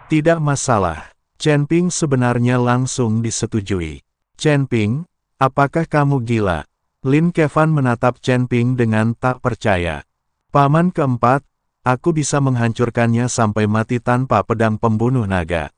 Tidak masalah. Chen Ping sebenarnya langsung disetujui. Chen Ping, apakah kamu gila? Lin Kevan menatap Chen Ping dengan tak percaya. Paman keempat, aku bisa menghancurkannya sampai mati tanpa pedang pembunuh naga.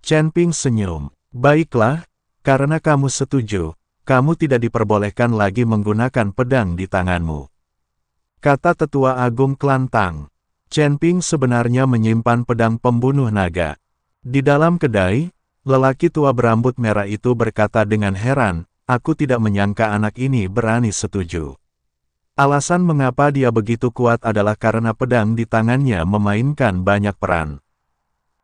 Chen Ping senyum. Baiklah, karena kamu setuju, kamu tidak diperbolehkan lagi menggunakan pedang di tanganmu. Kata Tetua Agung Klan Tang. Chen Ping sebenarnya menyimpan pedang pembunuh naga. Di dalam kedai, lelaki tua berambut merah itu berkata dengan heran, aku tidak menyangka anak ini berani setuju. Alasan mengapa dia begitu kuat adalah karena pedang di tangannya memainkan banyak peran.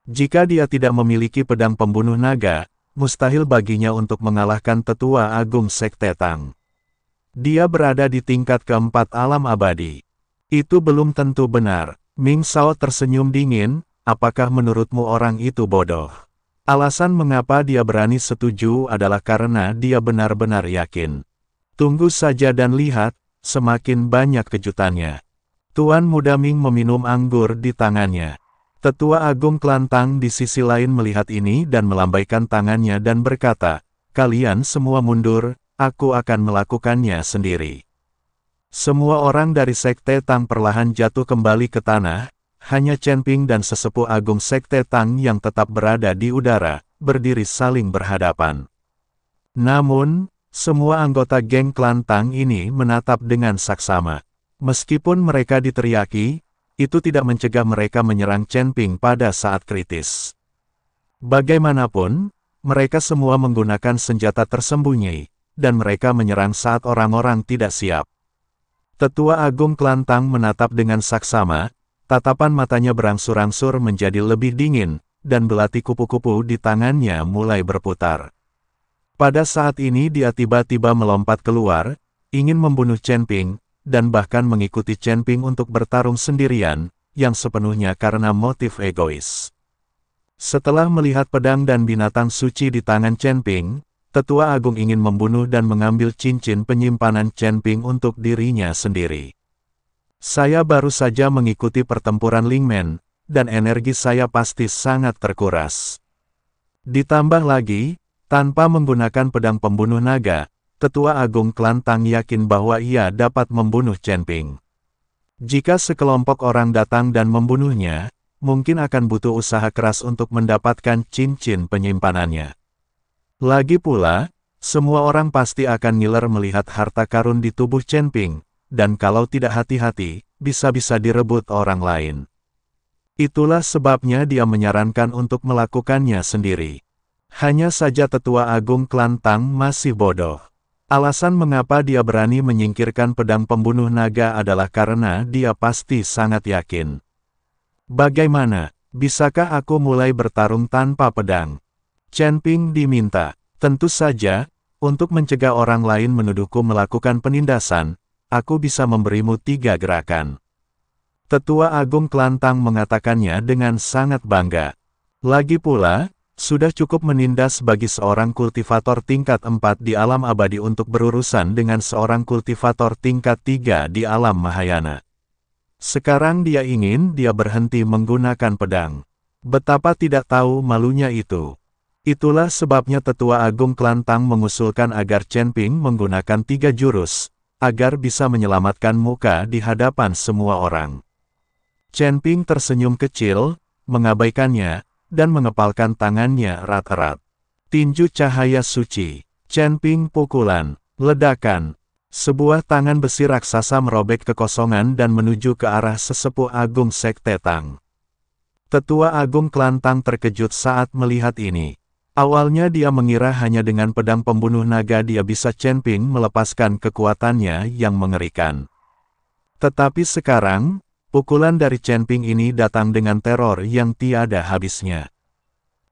Jika dia tidak memiliki pedang pembunuh naga, mustahil baginya untuk mengalahkan Tetua Agung Sekte Tang. Dia berada di tingkat keempat alam abadi. Itu belum tentu benar. Ming Shao tersenyum dingin. Apakah menurutmu orang itu bodoh? Alasan mengapa dia berani setuju adalah karena dia benar-benar yakin. Tunggu saja dan lihat, semakin banyak kejutannya. Tuan Muda Ming meminum anggur di tangannya. Tetua Agung Klan Tang di sisi lain melihat ini dan melambaikan tangannya dan berkata, kalian semua mundur, aku akan melakukannya sendiri. Semua orang dari Sekte Tang perlahan jatuh kembali ke tanah. Hanya Chen Ping dan sesepuh agung Sekte Tang yang tetap berada di udara, berdiri saling berhadapan. Namun, semua anggota geng klan Tang ini menatap dengan saksama. Meskipun mereka diteriaki, itu tidak mencegah mereka menyerang Chen Ping pada saat kritis. Bagaimanapun, mereka semua menggunakan senjata tersembunyi, dan mereka menyerang saat orang-orang tidak siap. Tetua Agung Klan Tang menatap dengan saksama. Tatapan matanya berangsur-angsur menjadi lebih dingin, dan belati kupu-kupu di tangannya mulai berputar. Pada saat ini dia tiba-tiba melompat keluar, ingin membunuh Chen Ping, dan bahkan mengikuti Chen Ping untuk bertarung sendirian, yang sepenuhnya karena motif egois. Setelah melihat pedang dan binatang suci di tangan Chen Ping, Tetua Agung ingin membunuh dan mengambil cincin penyimpanan Chen Ping untuk dirinya sendiri. Saya baru saja mengikuti pertempuran Lingmen, dan energi saya pasti sangat terkuras. Ditambah lagi, tanpa menggunakan pedang pembunuh naga, Tetua Agung Klan Tang yakin bahwa ia dapat membunuh Chen Ping. Jika sekelompok orang datang dan membunuhnya, mungkin akan butuh usaha keras untuk mendapatkan cincin penyimpanannya. Lagi pula, semua orang pasti akan ngiler melihat harta karun di tubuh Chen Ping. Dan kalau tidak hati-hati, bisa-bisa direbut orang lain. Itulah sebabnya dia menyarankan untuk melakukannya sendiri. Hanya saja Tetua Agung Klan Tang masih bodoh. Alasan mengapa dia berani menyingkirkan pedang pembunuh naga adalah karena dia pasti sangat yakin. Bagaimana, bisakah aku mulai bertarung tanpa pedang? Chen Ping diminta, tentu saja, untuk mencegah orang lain menuduhku melakukan penindasan, aku bisa memberimu 3 gerakan. Tetua Agung Klan Tang mengatakannya dengan sangat bangga. Lagi pula, sudah cukup menindas bagi seorang kultivator tingkat 4 di alam abadi untuk berurusan dengan seorang kultivator tingkat 3 di alam Mahayana. Sekarang dia ingin dia berhenti menggunakan pedang. Betapa tidak tahu malunya itu. Itulah sebabnya Tetua Agung Klan Tang mengusulkan agar Chen Ping menggunakan 3 jurus, agar bisa menyelamatkan muka di hadapan semua orang. Chen Ping tersenyum kecil, mengabaikannya, dan mengepalkan tangannya erat-erat. Tinju cahaya suci, Chen Ping pukulan, ledakan. Sebuah tangan besi raksasa merobek kekosongan dan menuju ke arah sesepuh agung Sekte Tang. Tetua Agung Klan Tang terkejut saat melihat ini. Awalnya dia mengira hanya dengan pedang pembunuh naga dia bisa Chen Ping melepaskan kekuatannya yang mengerikan. Tetapi sekarang, pukulan dari Chen Ping ini datang dengan teror yang tiada habisnya.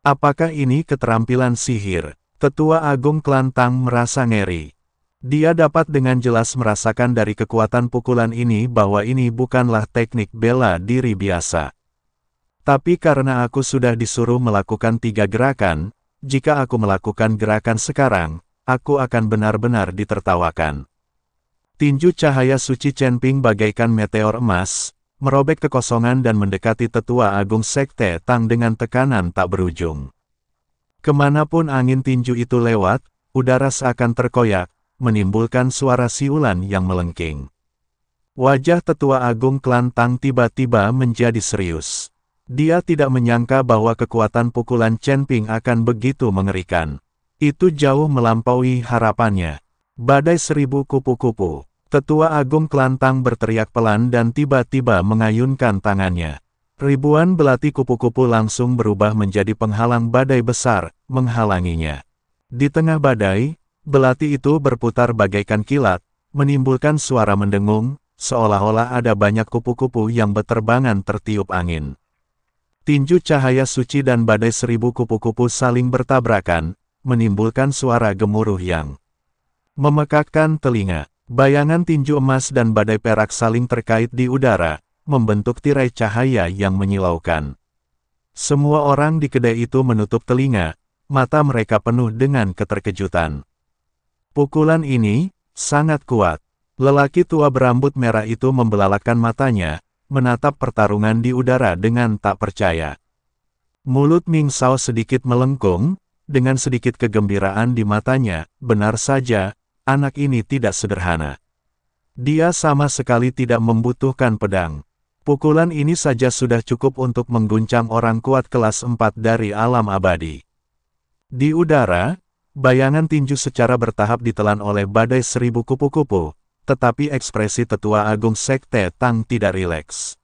Apakah ini keterampilan sihir? Tetua Agung Klan Tang merasa ngeri. Dia dapat dengan jelas merasakan dari kekuatan pukulan ini bahwa ini bukanlah teknik bela diri biasa. Tapi karena aku sudah disuruh melakukan 3 gerakan, jika aku melakukan gerakan sekarang, aku akan benar-benar ditertawakan. Tinju cahaya suci Chen Ping bagaikan meteor emas, merobek kekosongan dan mendekati Tetua Agung Sekte Tang dengan tekanan tak berujung. Kemanapun angin tinju itu lewat, udara seakan terkoyak, menimbulkan suara siulan yang melengking. Wajah Tetua Agung Klan Tang tiba-tiba menjadi serius. Dia tidak menyangka bahwa kekuatan pukulan Chen Ping akan begitu mengerikan. Itu jauh melampaui harapannya. Badai seribu kupu-kupu. Tetua Agung Klan Tang berteriak pelan dan tiba-tiba mengayunkan tangannya. Ribuan belati kupu-kupu langsung berubah menjadi penghalang badai besar, menghalanginya. Di tengah badai, belati itu berputar bagaikan kilat, menimbulkan suara mendengung, seolah-olah ada banyak kupu-kupu yang beterbangan tertiup angin. Tinju cahaya suci dan badai seribu kupu-kupu saling bertabrakan, menimbulkan suara gemuruh yang memekakkan telinga. Bayangan tinju emas dan badai perak saling terkait di udara, membentuk tirai cahaya yang menyilaukan. Semua orang di kedai itu menutup telinga, mata mereka penuh dengan keterkejutan. Pukulan ini sangat kuat. Lelaki tua berambut merah itu membelalakkan matanya, menatap pertarungan di udara dengan tak percaya. Mulut Ming Shao sedikit melengkung, dengan sedikit kegembiraan di matanya. Benar saja, anak ini tidak sederhana. Dia sama sekali tidak membutuhkan pedang. Pukulan ini saja sudah cukup untuk mengguncang orang kuat kelas 4 dari alam abadi. Di udara, bayangan tinju secara bertahap ditelan oleh badai seribu kupu-kupu, tetapi ekspresi Tetua Agung Sekte Tang tidak rileks.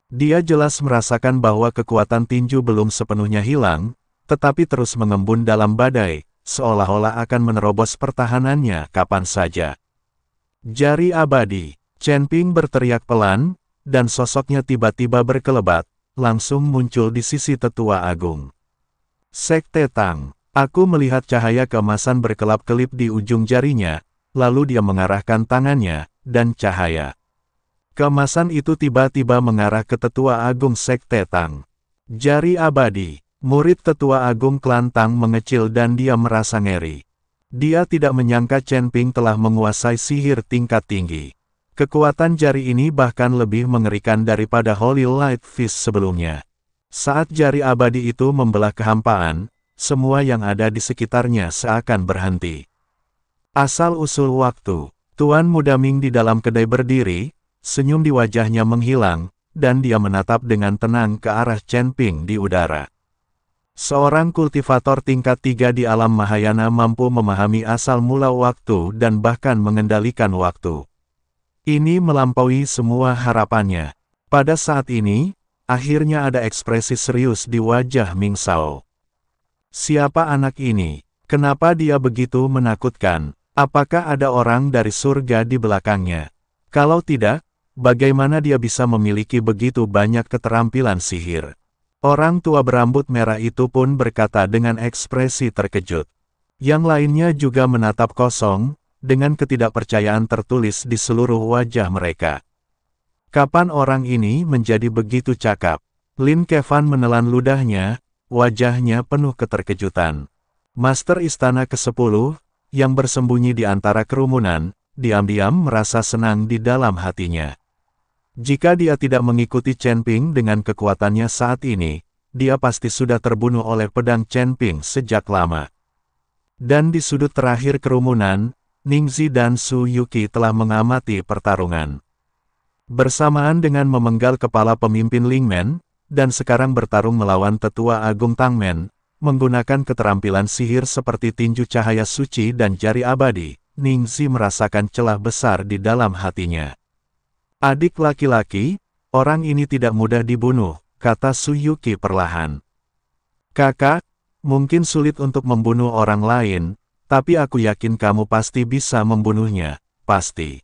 Dia jelas merasakan bahwa kekuatan tinju belum sepenuhnya hilang, tetapi terus mengembun dalam badai, seolah-olah akan menerobos pertahanannya kapan saja. Jari abadi, Chen Ping berteriak pelan, dan sosoknya tiba-tiba berkelebat, langsung muncul di sisi Tetua Agung Sekte Tang. Aku melihat cahaya keemasan berkelap-kelip di ujung jarinya, lalu dia mengarahkan tangannya, dan cahaya keemasan itu tiba-tiba mengarah ke Tetua Agung Sekte Tang. Jari abadi. Murid Tetua Agung Klan Tang mengecil dan dia merasa ngeri. Dia tidak menyangka Chen Ping telah menguasai sihir tingkat tinggi. Kekuatan jari ini bahkan lebih mengerikan daripada Holy Light Fist sebelumnya. Saat jari abadi itu membelah kehampaan, semua yang ada di sekitarnya seakan berhenti. Asal-usul waktu, Tuan Muda Ming di dalam kedai berdiri, senyum di wajahnya menghilang, dan dia menatap dengan tenang ke arah Chen Ping di udara. Seorang kultivator tingkat 3 di alam Mahayana mampu memahami asal mula waktu dan bahkan mengendalikan waktu. Ini melampaui semua harapannya. Pada saat ini, akhirnya ada ekspresi serius di wajah Ming Shao. Siapa anak ini? Kenapa dia begitu menakutkan? Apakah ada orang dari surga di belakangnya? Kalau tidak, bagaimana dia bisa memiliki begitu banyak keterampilan sihir? Orang tua berambut merah itu pun berkata dengan ekspresi terkejut. Yang lainnya juga menatap kosong, dengan ketidakpercayaan tertulis di seluruh wajah mereka. Kapan orang ini menjadi begitu cakap? Lin Kevan menelan ludahnya, wajahnya penuh keterkejutan. Master Istana ke-10, yang bersembunyi di antara kerumunan, diam-diam merasa senang di dalam hatinya. Jika dia tidak mengikuti Chen Ping dengan kekuatannya saat ini, dia pasti sudah terbunuh oleh pedang Chen Ping sejak lama. Dan di sudut terakhir kerumunan, Ningzi dan Su Yuqi telah mengamati pertarungan. Bersamaan dengan memenggal kepala pemimpin Lingmen, dan sekarang bertarung melawan Tetua Agung Tangmen, menggunakan keterampilan sihir seperti tinju cahaya suci dan jari abadi, Ningzi merasakan celah besar di dalam hatinya. Adik laki-laki, orang ini tidak mudah dibunuh, kata Su Yuqi perlahan. Kakak, mungkin sulit untuk membunuh orang lain, tapi aku yakin kamu pasti bisa membunuhnya, pasti.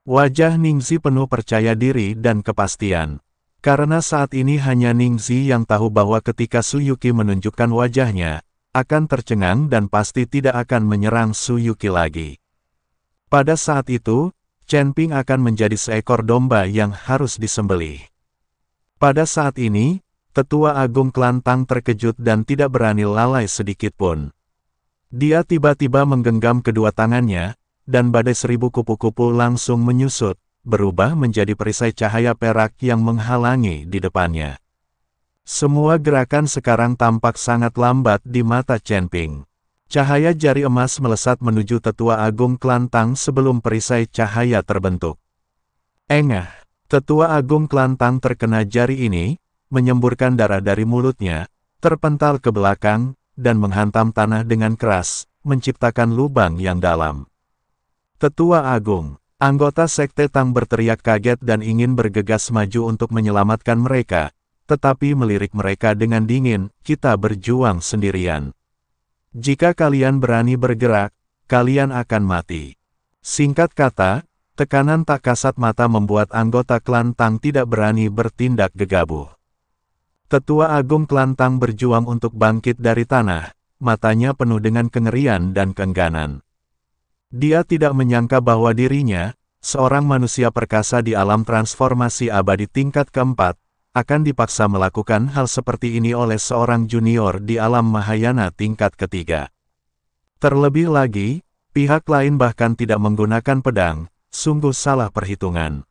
Wajah Ningzi penuh percaya diri dan kepastian. Karena saat ini hanya Ningzi yang tahu bahwa ketika Su Yuqi menunjukkan wajahnya, akan tercengang dan pasti tidak akan menyerang Su Yuqi lagi. Pada saat itu, Chen Ping akan menjadi seekor domba yang harus disembelih. Pada saat ini, Tetua Agung Klan Tang terkejut dan tidak berani lalai sedikit pun. Dia tiba-tiba menggenggam kedua tangannya, dan badai seribu kupu-kupu langsung menyusut, berubah menjadi perisai cahaya perak yang menghalangi di depannya. Semua gerakan sekarang tampak sangat lambat di mata Chen Ping. Cahaya jari emas melesat menuju Tetua Agung Klantang sebelum perisai cahaya terbentuk. Engah, Tetua Agung Klantang terkena jari ini, menyemburkan darah dari mulutnya, terpental ke belakang, dan menghantam tanah dengan keras, menciptakan lubang yang dalam. Tetua Agung, anggota Sekte Tang berteriak kaget dan ingin bergegas maju untuk menyelamatkan mereka, tetapi melirik mereka dengan dingin, kita berjuang sendirian. Jika kalian berani bergerak, kalian akan mati. Singkat kata, tekanan tak kasat mata membuat anggota klan Tang tidak berani bertindak gegabah. Tetua Agung klan Tang berjuang untuk bangkit dari tanah, matanya penuh dengan kengerian dan keengganan. Dia tidak menyangka bahwa dirinya, seorang manusia perkasa di alam transformasi abadi tingkat keempat, akan dipaksa melakukan hal seperti ini oleh seorang junior di alam Mahayana tingkat ketiga. Terlebih lagi, pihak lain bahkan tidak menggunakan pedang, sungguh salah perhitungan.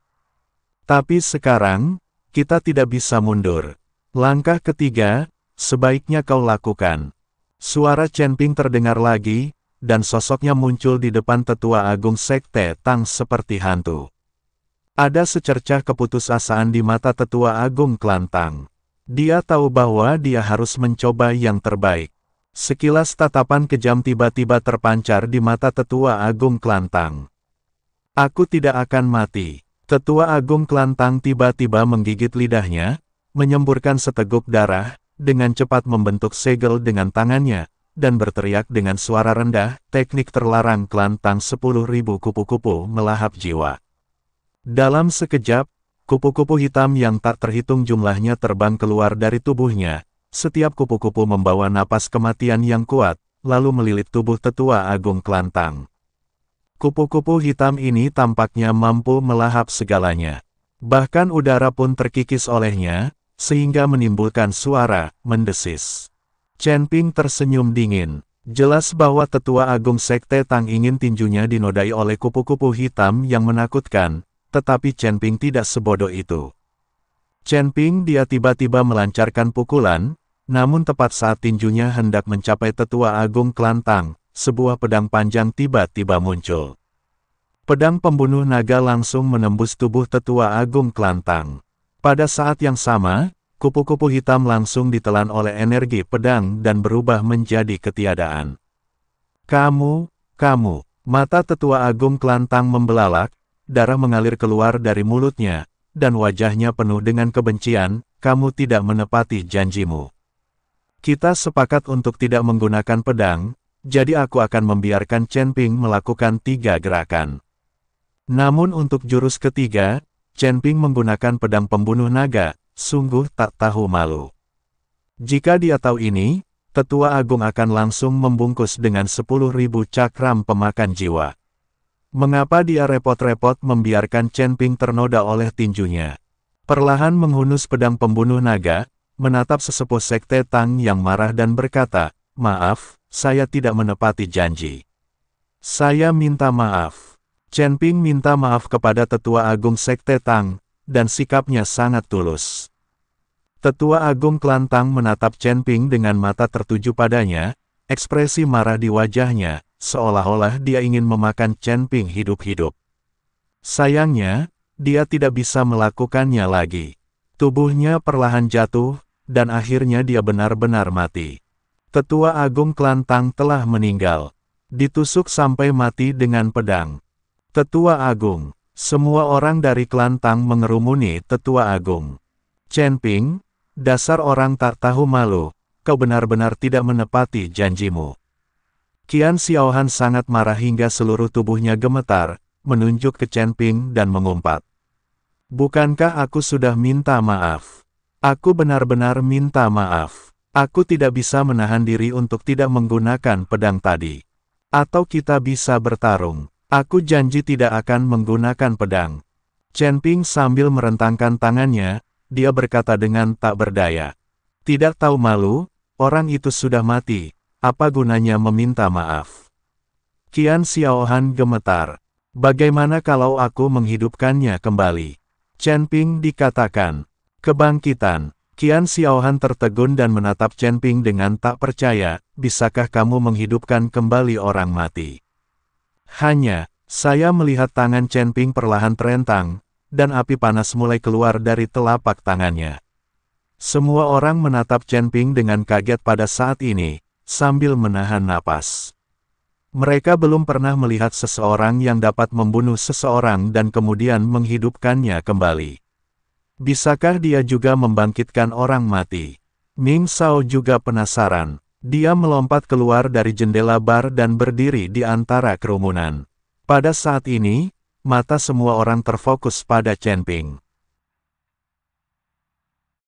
Tapi sekarang, kita tidak bisa mundur. Langkah ketiga, sebaiknya kau lakukan. Suara Chen Ping terdengar lagi, dan sosoknya muncul di depan Tetua Agung Sekte Tang seperti hantu. Ada secercah keputusasaan di mata Tetua Agung Klan Tang. Dia tahu bahwa dia harus mencoba yang terbaik. Sekilas tatapan kejam tiba-tiba terpancar di mata Tetua Agung Klan Tang. Aku tidak akan mati. Tetua Agung Klan Tang tiba-tiba menggigit lidahnya, menyemburkan seteguk darah, dengan cepat membentuk segel dengan tangannya, dan berteriak dengan suara rendah, teknik terlarang Klan Tang 10.000 kupu-kupu melahap jiwa. Dalam sekejap, kupu-kupu hitam yang tak terhitung jumlahnya terbang keluar dari tubuhnya. Setiap kupu-kupu membawa napas kematian yang kuat, lalu melilit tubuh Tetua Agung Klan Tang. Kupu-kupu hitam ini tampaknya mampu melahap segalanya. Bahkan udara pun terkikis olehnya, sehingga menimbulkan suara mendesis. Chen Ping tersenyum dingin. Jelas bahwa Tetua Agung Sekte Tang ingin tinjunya dinodai oleh kupu-kupu hitam yang menakutkan. Tetapi Chen Ping tidak sebodoh itu. Chen Ping dia tiba-tiba melancarkan pukulan, namun tepat saat tinjunya hendak mencapai Tetua Agung Klan Tang, sebuah pedang panjang tiba-tiba muncul. Pedang pembunuh naga langsung menembus tubuh Tetua Agung Klan Tang. Pada saat yang sama, kupu-kupu hitam langsung ditelan oleh energi pedang dan berubah menjadi ketiadaan. Kamu, mata Tetua Agung Klan Tang membelalak, darah mengalir keluar dari mulutnya, dan wajahnya penuh dengan kebencian, kamu tidak menepati janjimu. Kita sepakat untuk tidak menggunakan pedang, jadi aku akan membiarkan Chen Ping melakukan 3 gerakan. Namun untuk jurus ketiga, Chen Ping menggunakan pedang pembunuh naga, sungguh tak tahu malu. Jika dia tahu ini, Tetua Agung akan langsung membungkus dengan 10.000 cakram pemakan jiwa. Mengapa dia repot-repot membiarkan Chen Ping ternoda oleh tinjunya? Perlahan menghunus pedang pembunuh naga, menatap sesepuh Sekte Tang yang marah dan berkata, maaf, saya tidak menepati janji. Saya minta maaf. Chen Ping minta maaf kepada Tetua Agung Sekte Tang, dan sikapnya sangat tulus. Tetua Agung Klan Tang menatap Chen Ping dengan mata tertuju padanya, ekspresi marah di wajahnya, seolah-olah dia ingin memakan Chen Ping hidup-hidup. Sayangnya, dia tidak bisa melakukannya lagi. Tubuhnya perlahan jatuh, dan akhirnya dia benar-benar mati. Tetua Agung Klan Tang telah meninggal. Ditusuk sampai mati dengan pedang. Tetua Agung, semua orang dari Klan Tang mengerumuni Tetua Agung. Chen Ping, dasar orang tak tahu malu, kau benar-benar tidak menepati janjimu. Qian Xiaohan sangat marah hingga seluruh tubuhnya gemetar, menunjuk ke Chen Ping dan mengumpat. Bukankah aku sudah minta maaf? Aku benar-benar minta maaf. Aku tidak bisa menahan diri untuk tidak menggunakan pedang tadi. Atau kita bisa bertarung. Aku janji tidak akan menggunakan pedang. Chen Ping sambil merentangkan tangannya, dia berkata dengan tak berdaya. Tidak tahu malu, orang itu sudah mati. Apa gunanya meminta maaf? Qian Xiaohan gemetar. Bagaimana kalau aku menghidupkannya kembali? Chen Ping dikatakan. Kebangkitan. Qian Xiaohan tertegun dan menatap Chen Ping dengan tak percaya, bisakah kamu menghidupkan kembali orang mati? Hanya, saya melihat tangan Chen Ping perlahan terentang, dan api panas mulai keluar dari telapak tangannya. Semua orang menatap Chen Ping dengan kaget pada saat ini, sambil menahan napas. Mereka belum pernah melihat seseorang yang dapat membunuh seseorang dan kemudian menghidupkannya kembali. Bisakah dia juga membangkitkan orang mati? Ming Shao juga penasaran. Dia melompat keluar dari jendela bar dan berdiri di antara kerumunan. Pada saat ini, mata semua orang terfokus pada Chen Ping.